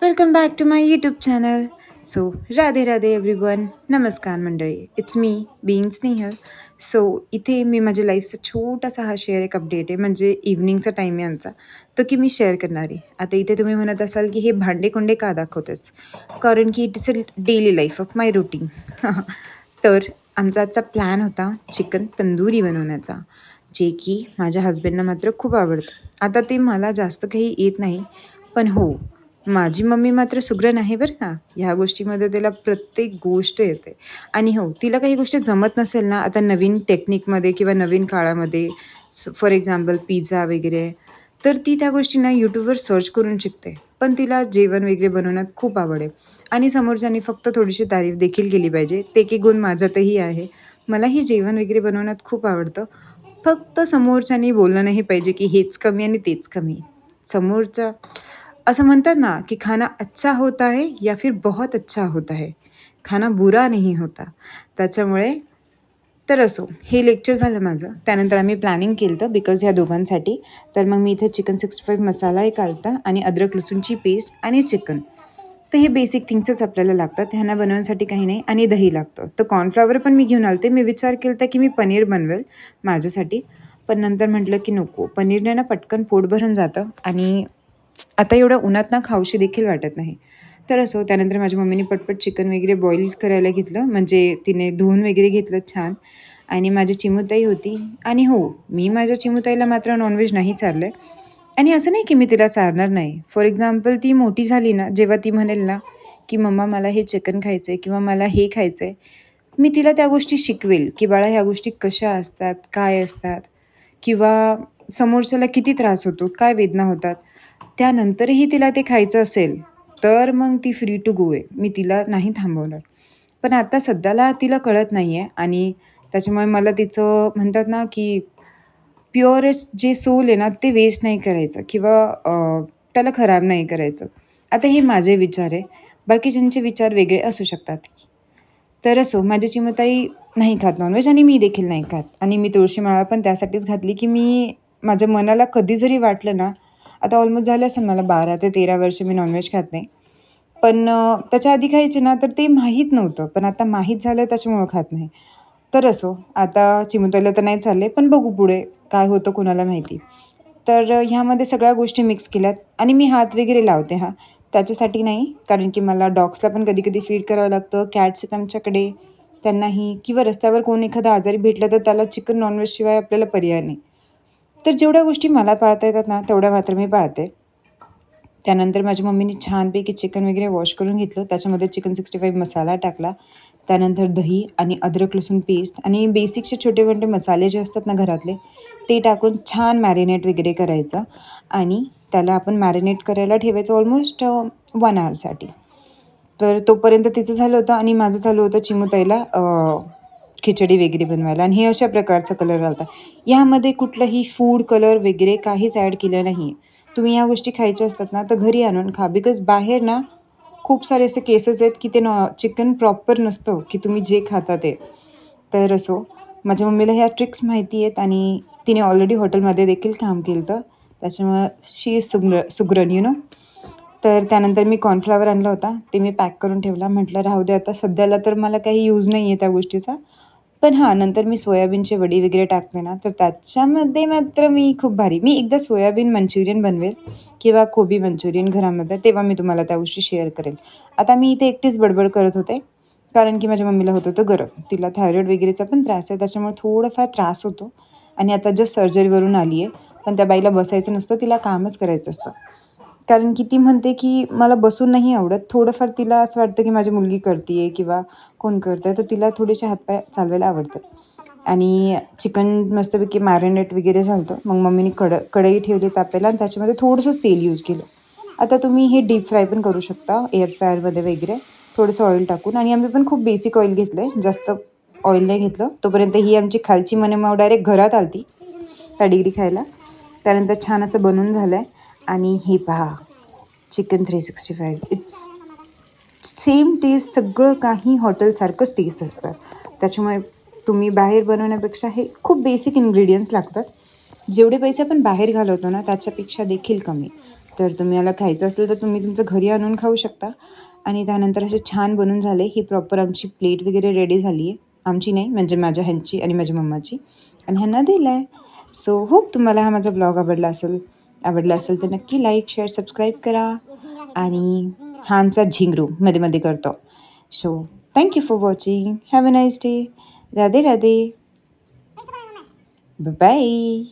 Welcome back to my YouTube channel. So Radhe Radhe everyone. नमस्कार मंडळी, it's me being Snehal. So इथे मी माझ्या लाईफचा छोटासा हा शेअर एक अपडेट आहे, म्हणजे इव्हनिंगचा टाईम आहे आमचा, तो की मी शेअर करणार आहे. आता इथे तुम्ही म्हणत असाल की हे भांडे कोंडे का दाखवतेस, कारण की it is a daily life of my routine. तर आमचा आजचा प्लॅन होता चिकन तंदुरी बनवण्याचा, जे की माझ्या हस्बंडना मात्र खूप आवडतं. आता ते मला जास्त काही येत नाही, पण हो, माझी मम्मी मात्र सुगरण आहे बरं का. ह्या गोष्टीमध्ये तिला प्रत्येक गोष्ट येते. आणि हो, तिला काही गोष्टी जमत नसेल ना, आता नवीन टेक्निकमध्ये किंवा नवीन काळामध्ये, फॉर एक्झाम्पल पिझ्झा वगैरे, तर ती त्या गोष्टी ना यूट्यूबवर सर्च करून शिकते. पण तिला जेवण वगैरे बनवण्यात खूप आवड आहे. आणि समोरच्यानी फक्त थोडीशी तारीफ देखील केली पाहिजे. ते की गुण माझ्यातही आहे. मलाही जेवण वगैरे बनवण्यात खूप आवडतं. फक्त समोरच्यानी बोललं नाही पाहिजे की हेच कमी आणि तेच कमी. समोरचा असं म्हणतात ना, की खाना अच्छा होता है या फिर बहुत अच्छा होता है, खाना बुरा नहीं होता. त्याच्यामुळे तर असो, हे लेक्चर झालं माझं. त्यानंतर आम्ही प्लॅनिंग केलं होतं बिकॉज ह्या दोघांसाठी. तर मग मी इथे चिकन 65 मसाला एक आला आणि अद्रक लसूणची पेस्ट आणि चिकन. तर हे बेसिक थिंग्सच आपल्याला लागतात. ह्यांना बनवण्यासाठी काही नाही आणि दही लागतं. तर कॉर्नफ्लॉवर पण मी घेऊन आले. मी विचार केला होता की मी पनीर बनवेल माझ्यासाठी. पण नंतर म्हटलं की नको, पनीरने ना पटकन पोट भरून जातं आणि आता एवढं उन्हात ना खाऊशी देखील वाटत नाही. तर असो, त्यानंतर माझ्या मम्मीने पटपट चिकन वगैरे बॉईल करायला घेतलं, म्हणजे तिने धुवून वगैरे घेतलं छान. आणि माझी चिमूताई होती. आणि हो, मी माझ्या चिमूताईला मात्र नॉनव्हेज नाही चारलं आहे. आणि असं नाही की मी तिला चारणार नाही. फॉर एक्झाम्पल ती मोठी झाली ना, जेव्हा ती म्हणेल ना, की "मम्मा मला हे चिकन खायचं आहे" किंवा "मला हे खायचं आहे", मी तिला त्या गोष्टी शिकवेल, की "बाळा ह्या गोष्टी कशा असतात, काय असतात किंवा समोरच्याला किती त्रास होतो, काय वेदना होतात." त्यानंतरही तिला ते खायचं असेल, तर मग ती फ्री टू गो आहे. मी तिला नाही थांबवणार. पण आता सध्याला तिला कळत नाही आहे आणि त्याच्यामुळे मला तिचं म्हणतात ना, की प्युअरेस्ट जे सोल आहे ना, ते वेस्ट नाही करायचं किंवा त्याला खराब नाही करायचं. आता हे माझे विचार आहे. बाकीच्यांचे विचार वेगळे असू शकतात. तर असो, माझी चिमूताई नाही खात नॉनव्हेज आणि मी देखील नाही खात आणि मी तुळशी माळा पण त्यासाठीच घातली, की मी माझ्या मनाला कधी जरी वाटलं ना, आता ऑलमोस्ट झालं असेल मला 12 ते 13 वर्ष मी नॉनव्हेज खात नाही. पण त्याच्या आधी खायचे ना, तर ते माहीत नव्हतं. पण आता माहीत झालं त्याच्यामुळं खात नाही. तर असो, आता चिमुताईला तर नाही चालले, पण बघू पुढे काय होतं कुणाला माहिती. तर ह्यामध्ये सगळ्या गोष्टी मिक्स केल्यात आणि मी हात वगैरे लावते हां. त्याच्यासाठी नाही, कारण की मला डॉग्सला पण कधी-कधी फीड करावं लागतं. कॅट्स आहेत आमच्याकडे, त्यांनाही किंवा रस्त्यावर कोण एखादं आजारी भेटलं तर त्याला चिकन नॉनव्हेजशिवाय आपल्याला पर्याय नाही. तर जेवढ्या गोष्टी मला पाळता येतात ना, तेवढ्या मात्र मी पाळते. त्यानंतर माझ्या मम्मीने छानपैकी चिकन वगैरे वॉश करून घेतलं. त्याच्यामध्ये चिकन 65 मसाला टाकला. त्यानंतर दही आणि अद्रक लसूण पेस्ट आणि बेसिकचे छोटे-मोठे मसाले जे असतात ना घरातले, ते टाकून छान मॅरिनेट वगैरे करायचं आणि त्याला आपण मॅरिनेट करायला ठेवायचं ऑलमोस्ट 1 आवरसाठी. तर तोपर्यंत तिचं झालं होतं आणि माझं चालू होतं चिमूताईला खिचडी वगैरे बनवायला आणि हे अशा प्रकारचा कलर आला यामध्ये कुठलंही फूड कलर वगैरे काहीच ॲड केलं नाही. तुम्ही ह्या गोष्टी खायच्या असतात ना, तर घरी आणून खा. बिकॉज बाहेर ना खूप सारे असे केसेस आहेत, की ते चिकन प्रॉपर नसतं, की तुम्ही जे खाता ते. तर असो, माझ्या मम्मीला ह्या ट्रिक्स माहिती आहेत आणि तिने ऑलरेडी हॉटेलमध्ये देखील काम केलं होतं. त्याच्यामुळं शी इज सुगरण यू नो. तर त्यानंतर मी कॉर्नफ्लॉवर आणला होता. ते मी पॅक करून ठेवला. म्हटलं राहू दे आता सध्याला तर मला काही यूज नाही आहे त्या गोष्टीचा. पण हां, नंतर मी सोयाबीनचे वडी वगैरे टाकते ना, तर त्याच्यामध्ये मात्र मी खूप भारी मी एकदा सोयाबीन मंचुरियन बनवेल किंवा कोबी मंचुरियन घरामध्ये, तेव्हा मी तुम्हाला त्या गोष्टी शेअर करेल. आता मी इथे एकटीच बडबड करत होते, कारण की माझ्या मम्मीला होत होतं गरम. तिला थायरॉईड वगैरेचा पण त्रास आहे, त्याच्यामुळे थोडाफार त्रास होतो आणि आता जस्ट सर्जरीवरून आली आहे. पण त्या बाईला बसायचं नसतं, तिला कामच करायचं असतं. कारण की ती म्हणते, की मला बसून नाही आवडत. थोडंफार तिला असं वाटतं, की माझी मुलगी करते आहे किंवा कोण करतं आहे, तर तिला थोडेसे हातपाय चालवायला आवडतात. आणि चिकन मस्तपैकी मॅरिनेट वगैरे झालं होतं. मग मम्मीने कढई ठेवली तापायला आणि त्याच्यामध्ये थोडंसंच तेल यूज केलं. आता तुम्ही हे डीप फ्राय पण करू शकता एअर फ्रायरमध्ये वगैरे थोडंसं ऑइल टाकून आणि आम्ही पण खूप बेसिक ऑइल घेतलं आहे. जास्त ऑइल नाही घेतलं. तोपर्यंत ही आमची खालची मनमाव डायरेक्ट घरात आली होती पेडिग्री खायला. त्यानंतर छान असं बनवून झालं आहे आणि हे पहा चिकन 365 इट्स सेम टेस्ट, सगळं काही हॉटेलसारखंच टेस्ट असतं. त्याच्यामुळे तुम्ही बाहेर बनवण्यापेक्षा हे खूप बेसिक इन्ग्रेडियंट्स लागतात. जेवढे पैसे आपण बाहेर घालवतो ना त्याच्यापेक्षा देखील कमी. तर तुम्हाला खायचं असेल तर तुम्ही तुमचं घरी आणून खाऊ शकता. आणि त्यानंतर असे छान बनून झाले. ही प्रॉपर आमची प्लेट वगैरे रेडी झाली आहे. आमची नाही म्हणजे माझ्या ह्यांची आणि माझ्या मम्माची, आणि ह्यांना दिलं आहे. सो होप तुम्हाला हा माझा ब्लॉग आवडला असेल तर नक्की लाईक, शेअर, सबस्क्राईब करा. आणि हा आमचा झिंगरू मध्ये मध्ये करतो. So thank you for watching. Have a nice day. Radhe Radhe. Bye.